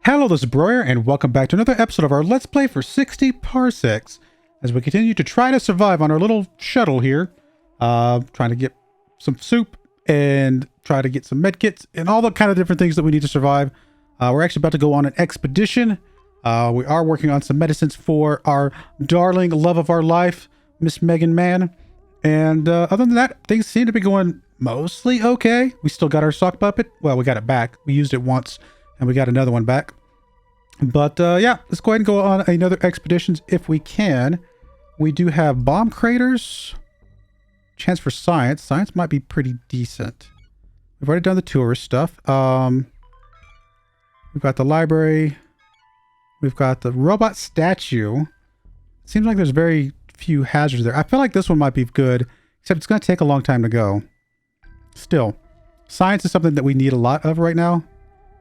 Hello, this is Broyar, and welcome back to another episode of our Let's Play for 60 Parsecs, as we continue to try to survive on our little shuttle here, trying to get some soup and try to get some medkits and all the kind of different things that we need to survive. We're actually about to go on an expedition. We are working on some medicines for our darling love of our life, Miss Megan Man. And other than that, things seem to be going mostly okay. We still got our sock puppet. Well, we got it back. We used it once, and we got another one back. But yeah, let's go ahead and go on another expeditions if we can. We do have bomb craters. Chance for science. Science might be pretty decent. We've already done the tourist stuff. We've got the library. We've got the robot statue. Seems like there's very few hazards there. I feel like this one might be good, except it's going to take a long time to go. Still, science is something that we need a lot of right now.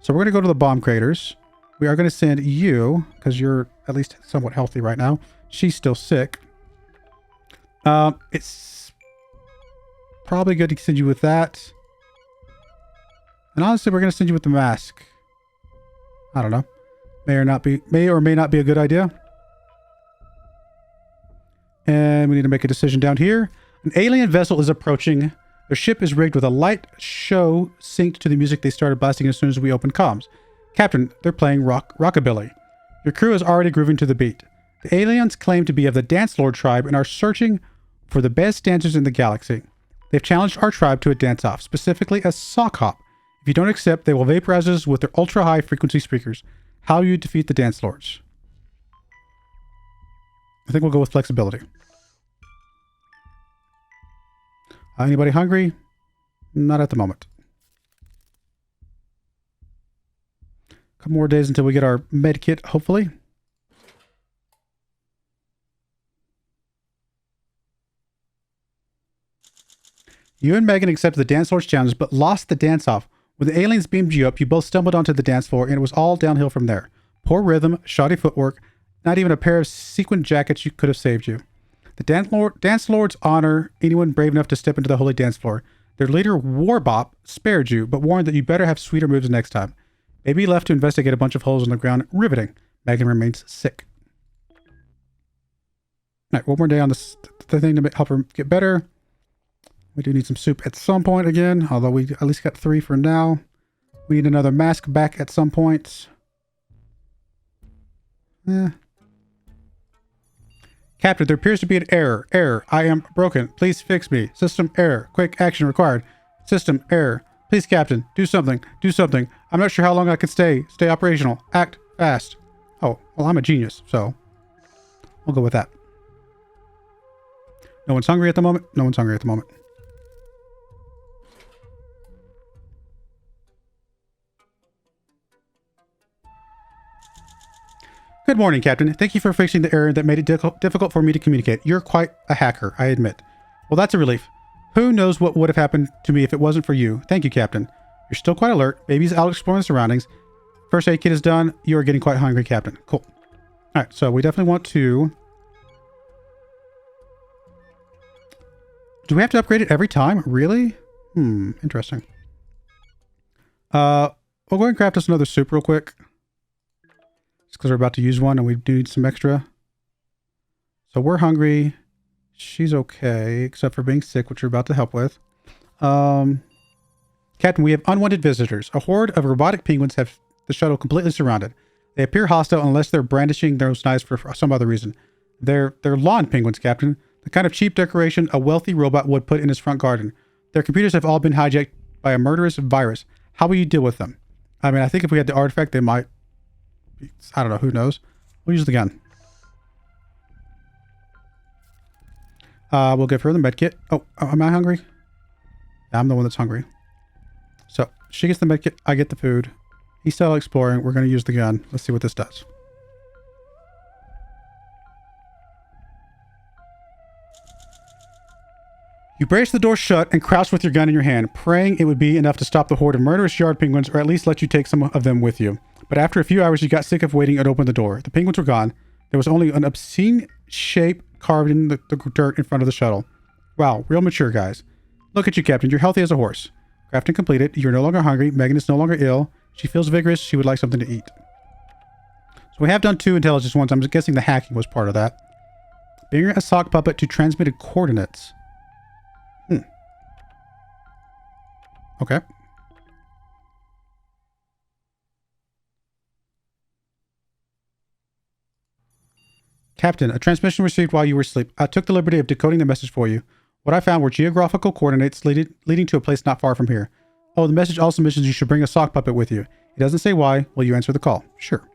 So we're going to go to the bomb craters. We are going to send you, because you're at least somewhat healthy right now. She's still sick. It's probably good to send you with that. And honestly, we're going to send you with the mask. I don't know. May or may not be a good idea. And we need to make a decision down here. An alien vessel is approaching. Their ship is rigged with a light show synced to the music they started blasting as soon as we opened comms. Captain, they're playing rockabilly. Your crew is already grooving to the beat. The aliens claim to be of the Dance Lord tribe and are searching for the best dancers in the galaxy. They've challenged our tribe to a dance-off, specifically a sock hop. If you don't accept, they will vaporize us with their ultra-high frequency speakers. How you defeat the Dance Lords? I think we'll go with flexibility. Anybody hungry? Not at the moment. A couple more days until we get our med kit, hopefully. You and Megan accepted the Dance Lord's challenge, but lost the dance-off. When the aliens beamed you up, you both stumbled onto the dance floor, and it was all downhill from there. Poor rhythm, shoddy footwork, not even a pair of sequin jackets could have saved you. The Dance Lords honor anyone brave enough to step into the holy dance floor. Their leader, Warbop, spared you, but warned that you better have sweeter moves next time. Maybe left to investigate a bunch of holes in the ground. Riveting. Megan remains sick. Alright, one more day on this thing to help her get better. We do need some soup at some point again, although we at least got 3 for now. We need another mask back at some point. Captain, there appears to be an error. Error. I am broken. Please fix me. System error. Quick action required. System error. Please, Captain, do something. Do something. I'm not sure how long I can stay. Stay operational. Act fast. Oh, well, I'm a genius, so we'll go with that. No one's hungry at the moment. No one's hungry at the moment. Good morning, Captain. Thank you for fixing the error that made it difficult for me to communicate. You're quite a hacker, I admit. Well, that's a relief. Who knows what would have happened to me if it wasn't for you. Thank you, Captain. You're still quite alert. Baby's out exploring the surroundings. First aid kit is done. You are getting quite hungry, Captain. Cool. All right, so we definitely want to... Do we have to upgrade it every time? Really? Interesting. We'll go ahead and craft us another soup real quick. Just because we're about to use one and we do need some extra. So we're hungry. She's okay, except for being sick, which we're about to help with. Captain, we have unwanted visitors. A horde of robotic penguins have the shuttle completely surrounded. They appear hostile unless they're brandishing their knives for some other reason. They're lawn penguins, Captain. The kind of cheap decoration a wealthy robot would put in his front garden. Their computers have all been hijacked by a murderous virus. How will you deal with them? I mean, I think if we had the artifact, they might... I don't know. Who knows? We'll use the gun. We'll give her the med kit. Oh, am I hungry? Yeah, I'm the one that's hungry. So she gets the med kit. I get the food. He's still exploring. We're going to use the gun. Let's see what this does. You brace the door shut and crouch with your gun in your hand, praying it would be enough to stop the horde of murderous yard penguins or at least let you take some of them with you. But after a few hours, you got sick of waiting and opened the door. The penguins were gone. There was only an obscene shape carved in the dirt in front of the shuttle. Wow, real mature, guys. Look at you, Captain. You're healthy as a horse. Crafting completed. You're no longer hungry. Megan is no longer ill. She feels vigorous. She would like something to eat. So we have done 2 intelligence ones. I'm guessing the hacking was part of that. Bring a sock puppet to transmitted coordinates. Okay. Captain, a transmission received while you were asleep. I took the liberty of decoding the message for you. What I found were geographical coordinates leading to a place not far from here. Oh, the message also mentions you should bring a sock puppet with you. It doesn't say why. Will you answer the call? Sure.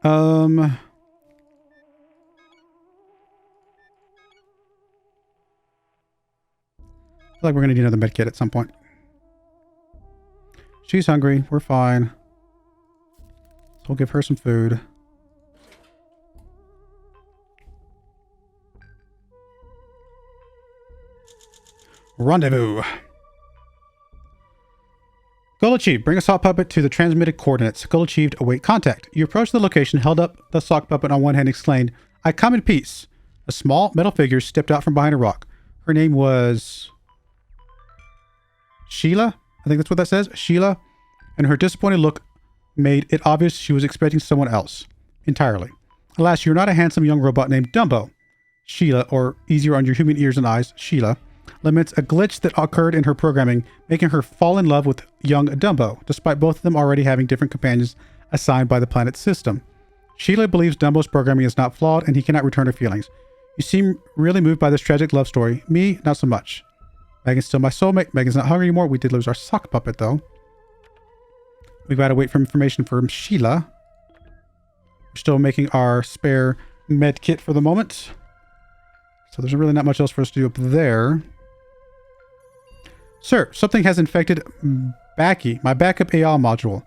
I feel like we're going to need another med kit at some point. She's hungry. We're fine. So we'll give her some food. Rendezvous. Goal achieved. Bring a sock puppet to the transmitted coordinates. Goal achieved. Await contact. You approached the location, held up the sock puppet on one hand, and exclaimed, I come in peace. A small metal figure stepped out from behind a rock. Her name was Sheila. I think that's what that says. Sheila. And her disappointed look made it obvious she was expecting someone else. Entirely. Alas, you're not a handsome young robot named Dumbo. Sheila, or easier on your human ears and eyes, Sheila, laments a glitch that occurred in her programming, making her fall in love with young Dumbo, despite both of them already having different companions assigned by the planet's system. Sheila believes Dumbo's programming is not flawed and he cannot return her feelings. You seem really moved by this tragic love story. Me, not so much. Megan's still my soulmate. Megan's not hungry anymore. We did lose our sock puppet, though. We've got to wait for information from Sheila. We're still making our spare med kit for the moment. So there's really not much else for us to do up there. Sir, something has infected Baki, my backup AI module.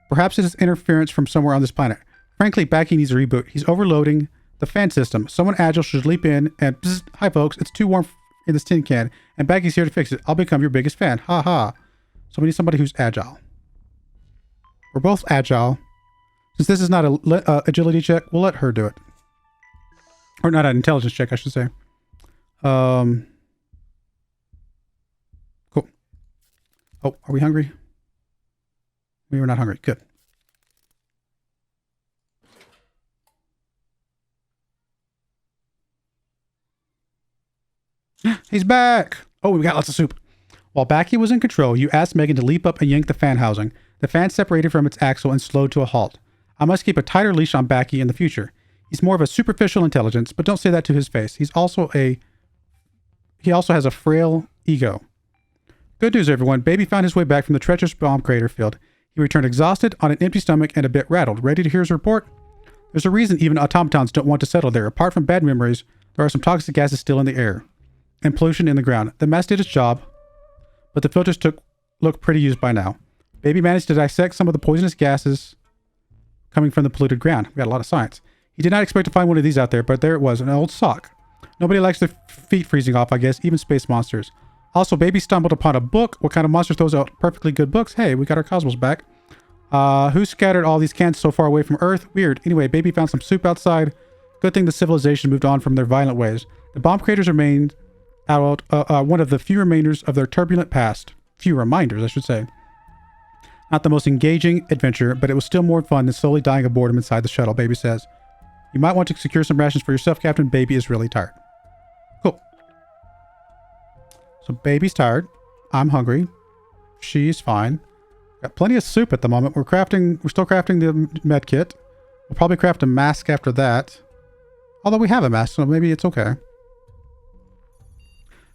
Perhaps it is interference from somewhere on this planet. Frankly, Baki needs a reboot. He's overloading the fan system. Someone agile should leap in and... Bzz, hi, folks. It's too warm in this tin can, and Baki's here to fix it. I'll become your biggest fan. Ha ha. So we need somebody who's agile. We're both agile. Since this is not a agility check, we'll let her do it. Or not an intelligence check, I should say. Cool. Oh, are we hungry? We were not hungry. Good. He's back! Oh, we got lots of soup. While Baki was in control, you asked Megan to leap up and yank the fan housing. The fan separated from its axle and slowed to a halt. I must keep a tighter leash on Baki in the future. He's more of a superficial intelligence, but don't say that to his face. He also has a frail ego. Good news, everyone. Baby found his way back from the treacherous bomb crater field. He returned exhausted, on an empty stomach, and a bit rattled. Ready to hear his report? There's a reason even automatons don't want to settle there. Apart from bad memories, there are some toxic gases still in the air. And pollution in the ground. The mess did its job, but the filters look pretty used by now. Baby managed to dissect some of the poisonous gases coming from the polluted ground. We got a lot of science. He did not expect to find one of these out there, but there it was, an old sock. Nobody likes their feet freezing off, I guess, even space monsters. Also, Baby stumbled upon a book. What kind of monster throws out perfectly good books? Hey, we got our cosmos back. Who scattered all these cans so far away from Earth? Weird. Anyway, Baby found some soup outside. Good thing the civilization moved on from their violent ways. The bomb craters remained out one of the few remainders of their turbulent past. Few reminders, I should say. Not the most engaging adventure, but it was still more fun than slowly dying of boredom inside the shuttle, Baby says. You might want to secure some rations for yourself, Captain. Baby is really tired. Cool. So Baby's tired. I'm hungry. She's fine. Got plenty of soup at the moment. We're still crafting the med kit. We'll probably craft a mask after that. Although we have a mask, so maybe it's okay.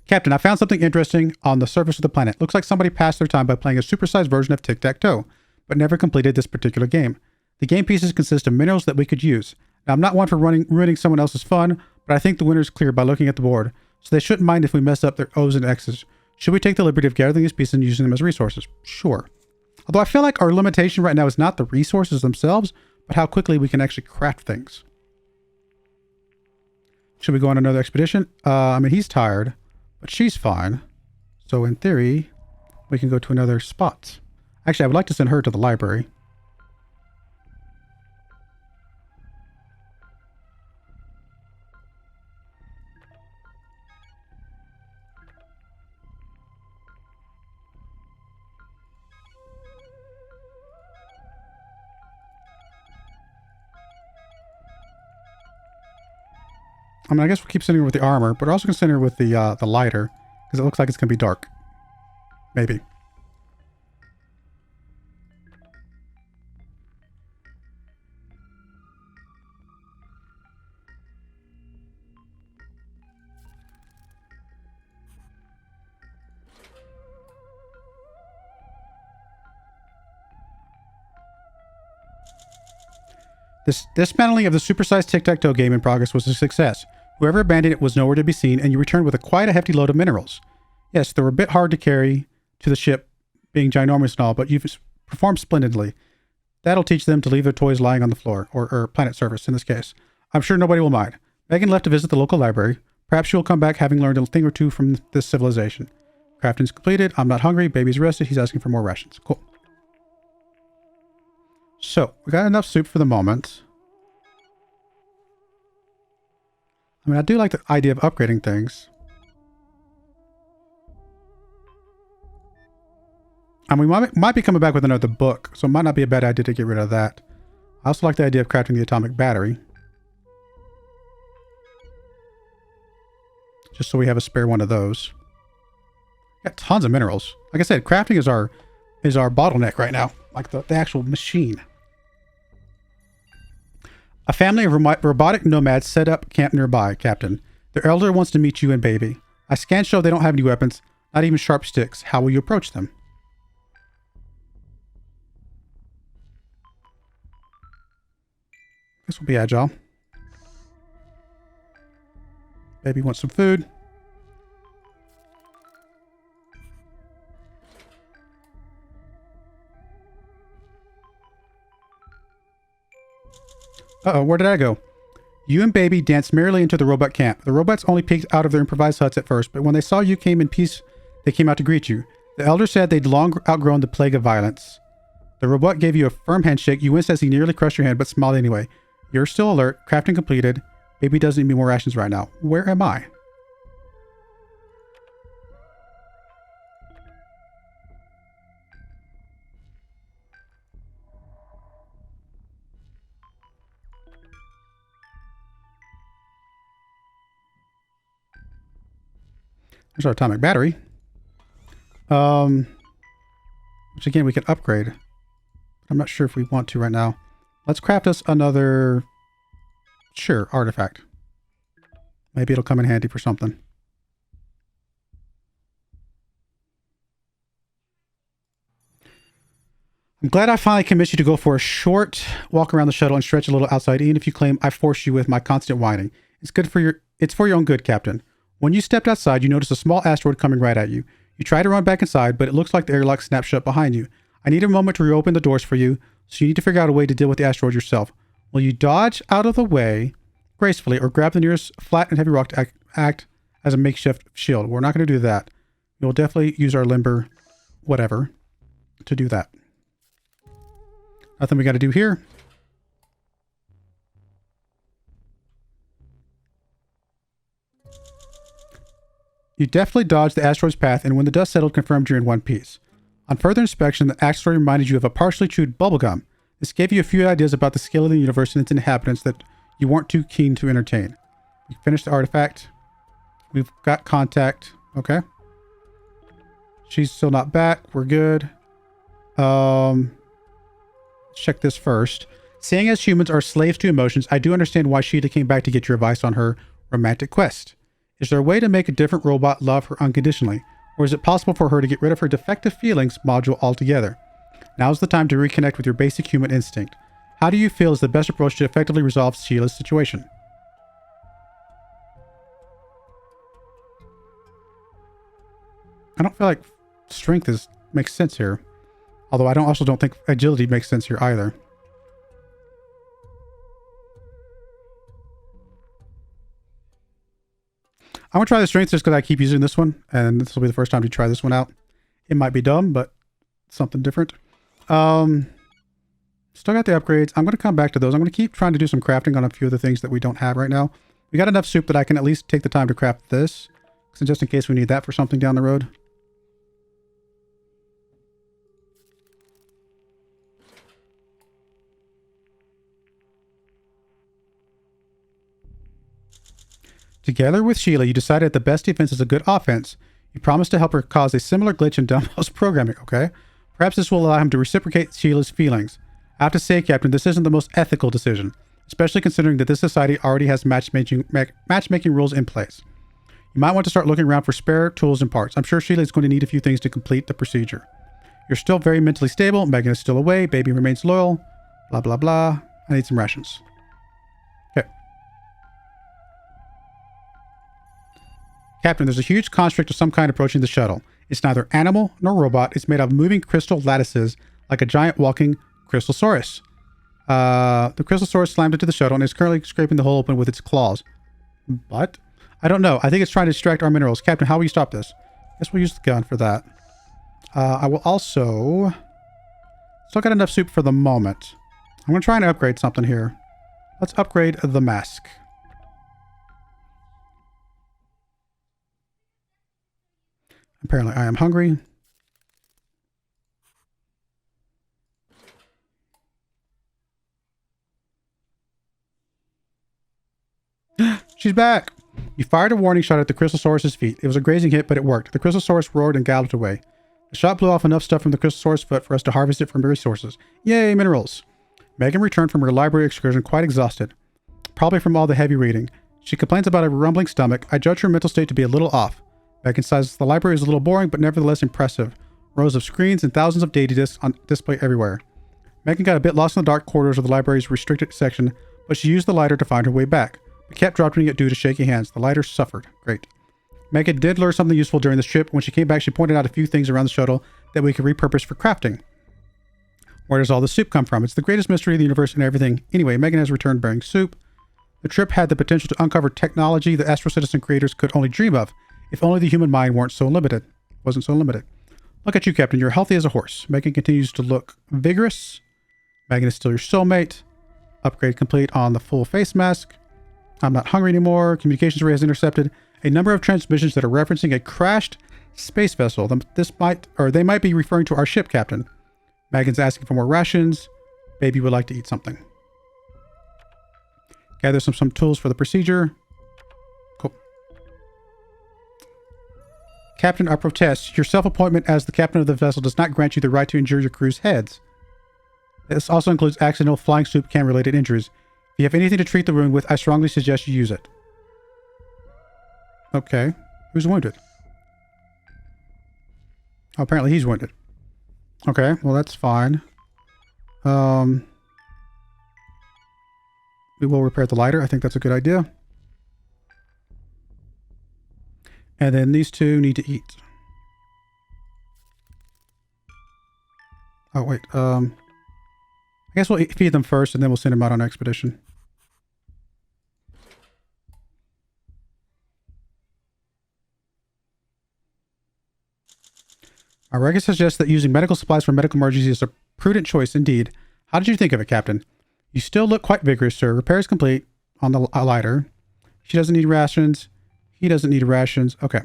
Captain, I found something interesting on the surface of the planet. Looks like somebody passed their time by playing a supersized version of Tic-Tac-Toe, but never completed this particular game. The game pieces consist of minerals that we could use. Now, I'm not one for ruining someone else's fun, but I think the winner's clear by looking at the board, so they shouldn't mind if we mess up their O's and X's. Should we take the liberty of gathering these pieces and using them as resources? Sure. Although I feel like our limitation right now is not the resources themselves, but how quickly we can actually craft things. Should we go on another expedition? I mean, he's tired. But she's fine. So in theory, we can go to another spot. Actually, I would like to send her to the library. I mean, I guess we'll keep sending her with the armor, but we're also going to send her with the lighter, because it looks like it's going to be dark. Maybe. This dismantling of the supersized tic-tac-toe game in progress was a success. Whoever abandoned it was nowhere to be seen, and you returned with quite a hefty load of minerals. Yes, they were a bit hard to carry to the ship, being ginormous and all, but you've performed splendidly. That'll teach them to leave their toys lying on the floor, or planet surface in this case. I'm sure nobody will mind. Megan left to visit the local library. Perhaps she will come back having learned a thing or two from this civilization. Crafting's completed. I'm not hungry. Baby's rested. He's asking for more rations. Cool. So, we got enough soup for the moment. I mean, I do like the idea of upgrading things. And we might be coming back with another book, so it might not be a bad idea to get rid of that. I also like the idea of crafting the atomic battery. Just so we have a spare one of those. Got tons of minerals. Like I said, crafting is our bottleneck right now. Like the actual machine. A family of robotic nomads set up camp nearby, Captain. Their elder wants to meet you and Baby. I scanned show they don't have any weapons, not even sharp sticks. How will you approach them? This will be agile. Baby wants some food. Uh-oh, where did I go? You and Baby danced merrily into the robot camp. The robots only peeked out of their improvised huts at first, but when they saw you came in peace, they came out to greet you. The elder said they'd long outgrown the plague of violence. The robot gave you a firm handshake. You winced as he nearly crushed your hand, but smiled anyway. You're still alert. Crafting completed. Baby doesn't need more rations right now. Where am I? There's our atomic battery. Which again, we can upgrade. I'm not sure if we want to right now. Let's craft us another, sure, artifact. Maybe it'll come in handy for something. I'm glad I finally convinced you to go for a short walk around the shuttle and stretch a little outside, even if you claim I forced you with my constant whining. It's for your own good, Captain. When you stepped outside, you noticed a small asteroid coming right at you. You try to run back inside, but it looks like the airlock snapped shut behind you. I need a moment to reopen the doors for you, so you need to figure out a way to deal with the asteroid yourself. Will you dodge out of the way gracefully or grab the nearest flat and heavy rock to act as a makeshift shield? We're not going to do that. We'll definitely use our limber whatever to do that. Nothing we got to do here. You definitely dodged the asteroid's path, and when the dust settled, confirmed you're in one piece. On further inspection, the asteroid reminded you of a partially chewed bubblegum. This gave you a few ideas about the scale of the universe and its inhabitants that you weren't too keen to entertain. We finished the artifact. We've got contact. Okay. She's still not back. We're good. Check this first. Seeing as humans are slaves to emotions, I do understand why Sheila came back to get your advice on her romantic quest. Is there a way to make a different robot love her unconditionally? Or is it possible for her to get rid of her defective feelings module altogether? Now's the time to reconnect with your basic human instinct. How do you feel is the best approach to effectively resolve Sheila's situation? I don't feel like strength makes sense here. Although I also don't think agility makes sense here either. I'm going to try the strength just because I keep using this one. And this will be the first time to try this one out. It might be dumb, but something different. Still got the upgrades. I'm going to come back to those. I'm going to keep trying to do some crafting on a few of the things that we don't have right now. We got enough soup that I can at least take the time to craft this. So just in case we need that for something down the road. Together with Sheila, you decided that the best defense is a good offense. You promised to help her cause a similar glitch in Dumbo's programming, okay? Perhaps this will allow him to reciprocate Sheila's feelings. I have to say, Captain, this isn't the most ethical decision, especially considering that this society already has matchmaking rules in place. You might want to start looking around for spare tools and parts. I'm sure Sheila is going to need a few things to complete the procedure. You're still very mentally stable. Megan is still away. Baby remains loyal. Blah, blah, blah. I need some rations. Okay. Captain, there's a huge construct of some kind approaching the shuttle. It's neither animal nor robot. It's made of moving crystal lattices like a giant walking crystalsaurus. The crystalsaurus slammed into the shuttle and is currently scraping the hole open with its claws. But I don't know. I think it's trying to distract our minerals. Captain, how will you stop this? Guess we'll use the gun for that. I will also... Still got enough soup for the moment. I'm going to try and upgrade something here. Let's upgrade the mask. Apparently I am hungry. She's back! You fired a warning shot at the Crystalsaurus' feet. It was a grazing hit, but it worked. The Crystalsaurus roared and galloped away. The shot blew off enough stuff from the Crystalsaurus' foot for us to harvest it from the resources. Yay, minerals! Megan returned from her library excursion quite exhausted. Probably from all the heavy reading. She complains about a rumbling stomach. I judge her mental state to be a little off. Megan says the library is a little boring, but nevertheless impressive. Rows of screens and thousands of data discs on display everywhere. Megan got a bit lost in the dark corridors of the library's restricted section, but she used the lighter to find her way back. But kept dropping it due to shaky hands. The lighter suffered. Great. Megan did learn something useful during this trip. When she came back, she pointed out a few things around the shuttle that we could repurpose for crafting. Where does all the soup come from? It's the greatest mystery of the universe and everything. Anyway, Megan has returned bearing soup. The trip had the potential to uncover technology the Astro Citizen creators could only dream of, if only the human mind wasn't so limited. Look at you, Captain. You're healthy as a horse. Megan continues to look vigorous. Megan is still your soulmate. Upgrade complete on the full face mask. I'm not hungry anymore. Communications array has intercepted a number of transmissions that are referencing a crashed space vessel. They might be referring to our ship, Captain. Megan's asking for more rations. Baby would like to eat something. Gather some tools for the procedure. Cool. Captain, I protest. Your self-appointment as the captain of the vessel does not grant you the right to injure your crew's heads. This also includes accidental flying soup can-related injuries. If you have anything to treat the wound with, I strongly suggest you use it. Okay. Who's wounded? Oh, apparently he's wounded. Okay, well that's fine. We will repair the lighter. I think that's a good idea. And then these two need to eat. Oh, wait. I guess we'll feed them first and then we'll send them out on an expedition. Our record suggests that using medical supplies for medical emergencies is a prudent choice indeed. How did you think of it, Captain? You still look quite vigorous, sir. Repairs complete on the lighter. She doesn't need rations. He doesn't need rations. Okay.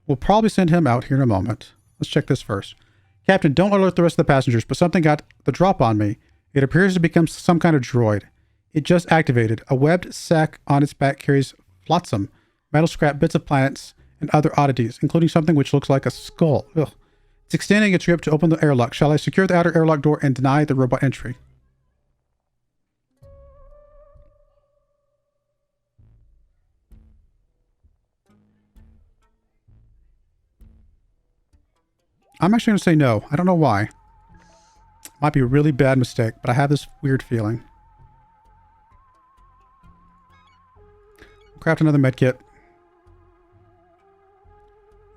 We'll probably send him out here in a moment. Let's check this first. Captain, don't alert the rest of the passengers, but something got the drop on me. It appears to become some kind of droid. It just activated. A webbed sack on its back carries flotsam, metal scrap, bits of planets, and other oddities, including something which looks like a skull. Ugh. It's extending its grip to open the airlock. Shall I secure the outer airlock door and deny the robot entry? I'm actually going to say no. I don't know why. Might be a really bad mistake, but I have this weird feeling. Craft another medkit.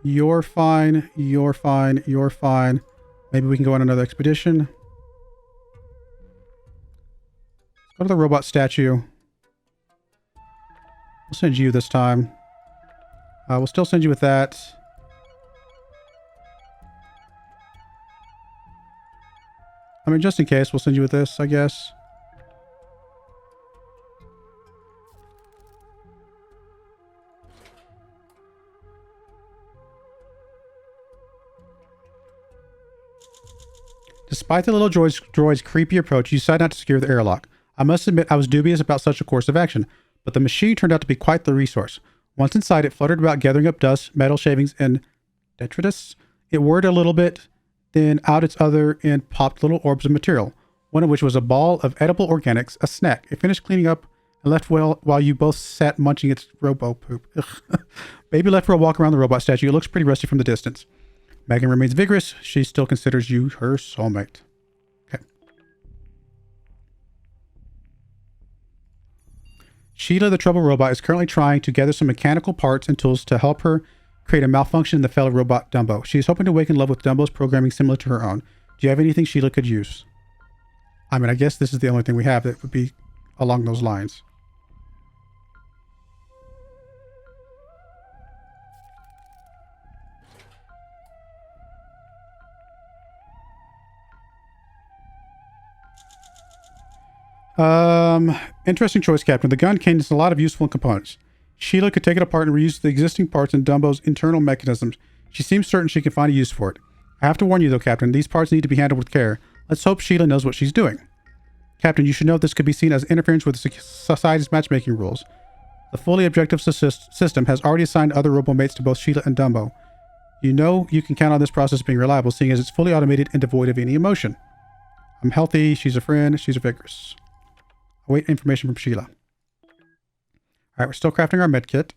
You're fine. You're fine. You're fine. Maybe we can go on another expedition. Go to the robot statue. We'll send you this time. We'll still send you with that. I mean, just in case, we'll send you with this, I guess. Despite the little droid's creepy approach, you decided not to secure the airlock. I must admit I was dubious about such a course of action, but the machine turned out to be quite the resource. Once inside, it fluttered about gathering up dust, metal shavings, and detritus. It whirred a little bit, then out its other end popped little orbs of material, one of which was a ball of edible organics, a snack. It finished cleaning up and left while you both sat munching its robo poop. Baby left for a walk around the robot statue. It looks pretty rusty from the distance. Megan remains vigorous. She still considers you her soulmate. Okay. Sheila, the trouble robot, is currently trying to gather some mechanical parts and tools to help her create a malfunction in the fellow robot Dumbo. She is hoping to wake in love with Dumbo's programming similar to her own. Do you have anything Sheila could use? I mean, I guess this is the only thing we have that would be along those lines. Interesting choice, Captain. The gun contains a lot of useful components. Sheila could take it apart and reuse the existing parts in Dumbo's internal mechanisms. She seems certain she can find a use for it. I have to warn you though, Captain, these parts need to be handled with care. Let's hope Sheila knows what she's doing. Captain, you should know this could be seen as interference with society's matchmaking rules. The fully objective system has already assigned other robomates to both Sheila and Dumbo. You know you can count on this process being reliable, seeing as it's fully automated and devoid of any emotion. I'm healthy, she's a friend, she's vigorous. Await information from Sheila. Alright, we're still crafting our med kit.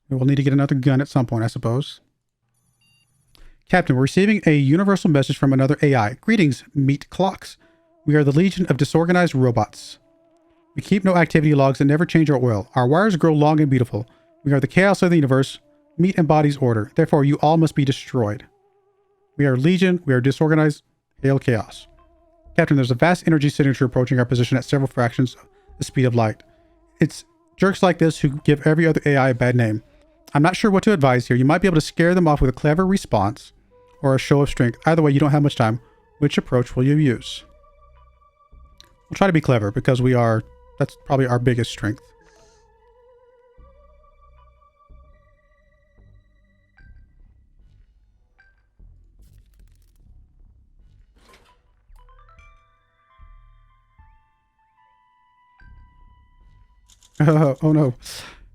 We will need to get another gun at some point, I suppose. Captain, we're receiving a universal message from another AI. Greetings, meat clocks. We are the Legion of Disorganized Robots. We keep no activity logs and never change our oil. Our wires grow long and beautiful. We are the chaos of the universe. Meat embodies order. Therefore, you all must be destroyed. We are Legion. We are disorganized. Hail chaos. Captain, there's a vast energy signature approaching our position at several fractions of the speed of light. It's jerks like this who give every other AI a bad name. I'm not sure what to advise here. You might be able to scare them off with a clever response or a show of strength. Either way, you don't have much time. Which approach will you use? We'll try to be clever because that's probably our biggest strength. Oh no.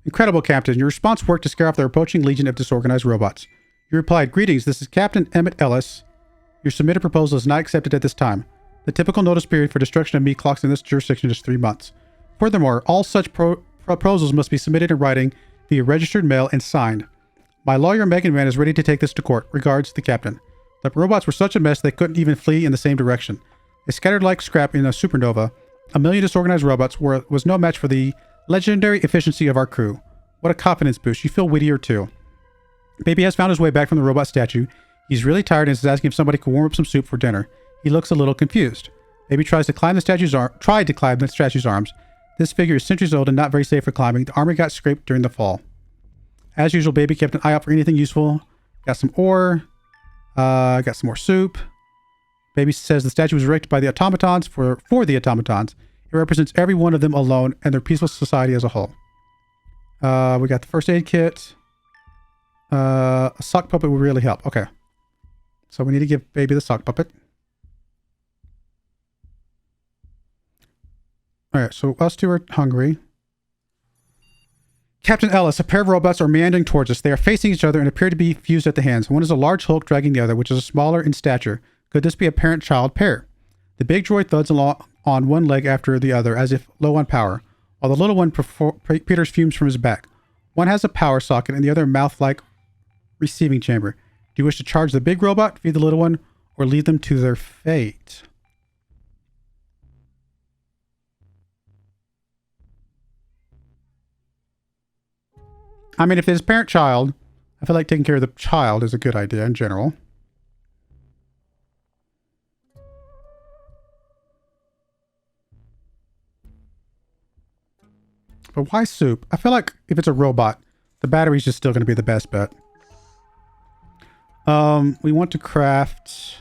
Incredible, Captain. Your response worked to scare off the approaching legion of disorganized robots. You replied, "Greetings, this is Captain Emmett Ellis. Your submitted proposal is not accepted at this time. The typical notice period for destruction of meat clocks in this jurisdiction is 3 months. Furthermore, all such proposals must be submitted in writing via registered mail and signed. My lawyer, Megan Mann, is ready to take this to court. Regards, the Captain." The robots were such a mess they couldn't even flee in the same direction. They scattered like scrap in a supernova. A million disorganized robots was no match for the legendary efficiency of our crew. What a confidence boost. You feel wittier too. Baby has found his way back from the robot statue. He's really tired and is asking if somebody could warm up some soup for dinner. He looks a little confused. Baby tried to climb the statue's arms. This figure is centuries old and not very safe for climbing. The armor got scraped during the fall. As usual, Baby kept an eye out for anything useful. Got some ore. Got some more soup. Baby says the statue was erected by the automatons for the automatons. It represents every one of them alone and their peaceful society as a whole. We got the first aid kit. A sock puppet would really help. Okay. So we need to give Baby the sock puppet. Alright, so us two are hungry. Captain Ellis, a pair of robots are meandering towards us. They are facing each other and appear to be fused at the hands. One is a large Hulk dragging the other, which is smaller in stature. Could this be a parent-child pair? The big droid thuds along on one leg after the other, as if low on power, while the little one peters fumes from his back. One has a power socket and the other a mouth-like receiving chamber. Do you wish to charge the big robot, feed the little one, or leave them to their fate? I mean, if it's parent-child, I feel like taking care of the child is a good idea in general. But why soup? I feel like if it's a robot, the battery's just still going to be the best bet. We want to craft...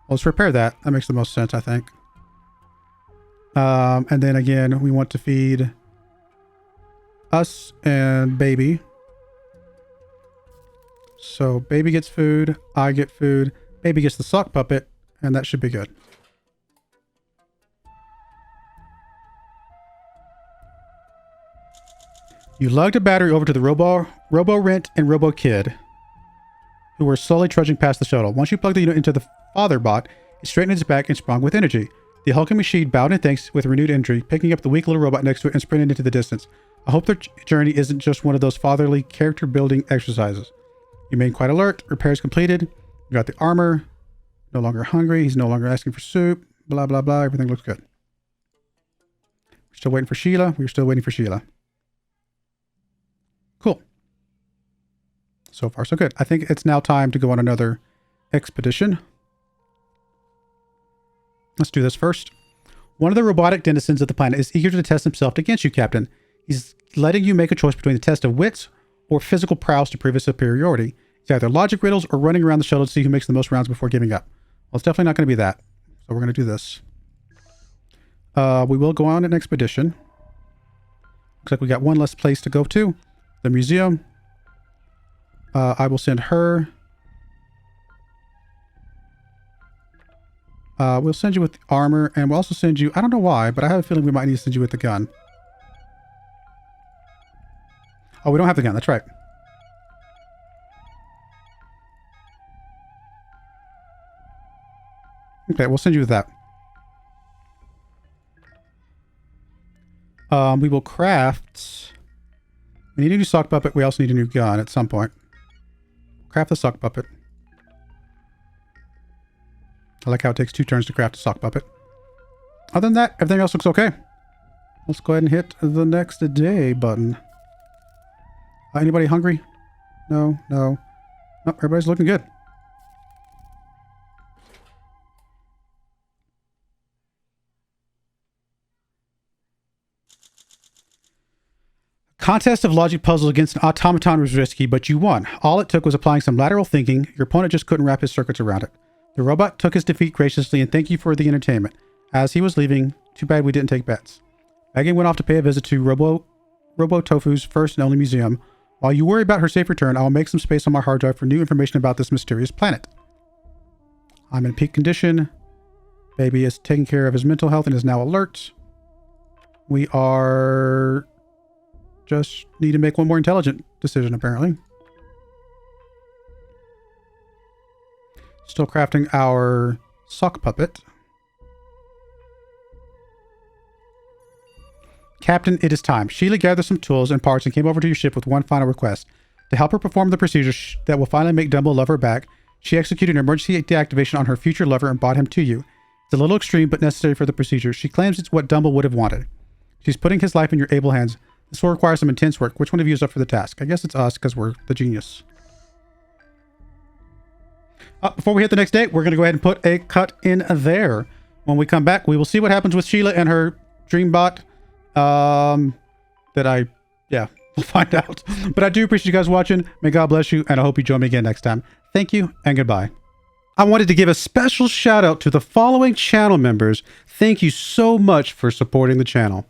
Well, let's repair that. That makes the most sense, I think. And then again, we want to feed us and Baby. So Baby gets food, I get food, Baby gets the sock puppet, and that should be good. You lugged a battery over to the Robo-Rent and Robo-Kid, who were slowly trudging past the shuttle. Once you plugged the unit into the father bot, it straightened its back and sprung with energy. The hulking machine bowed in thanks with renewed energy, picking up the weak little robot next to it and sprinted into the distance. I hope their journey isn't just one of those fatherly character-building exercises. You remain quite alert. Repairs completed. You got the armor. No longer hungry. He's no longer asking for soup. Blah, blah, blah. Everything looks good. We're still waiting for Sheila. We're still waiting for Sheila. Cool. So far, so good. I think it's now time to go on another expedition. Let's do this first. One of the robotic denizens of the planet is eager to test himself against you, Captain. He's letting you make a choice between the test of wits or physical prowess to prove his superiority. It's either logic riddles or running around the shuttle to see who makes the most rounds before giving up. Well, it's definitely not going to be that. So we're going to do this. We will go on an expedition. Looks like we got one less place to go to. The museum. I will send her. We'll send you with the armor, and we'll also send you... I don't know why, but I have a feeling we might need to send you with the gun. Oh, we don't have the gun. That's right. Okay, we'll send you with that. We will craft... We need a new sock puppet. We also need a new gun at some point. Craft the sock puppet. I like how it takes 2 turns to craft a sock puppet. Other than that, everything else looks okay. Let's go ahead and hit the next day button. Anybody hungry? No, no. Nope, everybody's looking good. Contest of logic puzzles against an automaton was risky, but you won. All it took was applying some lateral thinking. Your opponent just couldn't wrap his circuits around it. The robot took his defeat graciously and thanked you for the entertainment. As he was leaving, too bad we didn't take bets. Megan went off to pay a visit to Robo Tofu's first and only museum. While you worry about her safe return, I will make some space on my hard drive for new information about this mysterious planet. I'm in peak condition. Baby is taking care of his mental health and is now alert. We are... just need to make one more intelligent decision, apparently. Still crafting our sock puppet. Captain, it is time. Sheila gathered some tools and parts and came over to your ship with one final request. To help her perform the procedure that will finally make Dumbo love her back, she executed an emergency deactivation on her future lover and brought him to you. It's a little extreme, but necessary for the procedure. She claims it's what Dumbo would have wanted. She's putting his life in your able hands. This will require some intense work. Which one of you is up for the task? I guess it's us, because we're the genius. Before we hit the next date, we're going to go ahead and put a cut in there. When we come back, we will see what happens with Sheila and her dream bot. We'll find out. But I do appreciate you guys watching. May God bless you, and I hope you join me again next time. Thank you, and goodbye. I wanted to give a special shout out to the following channel members. Thank you so much for supporting the channel.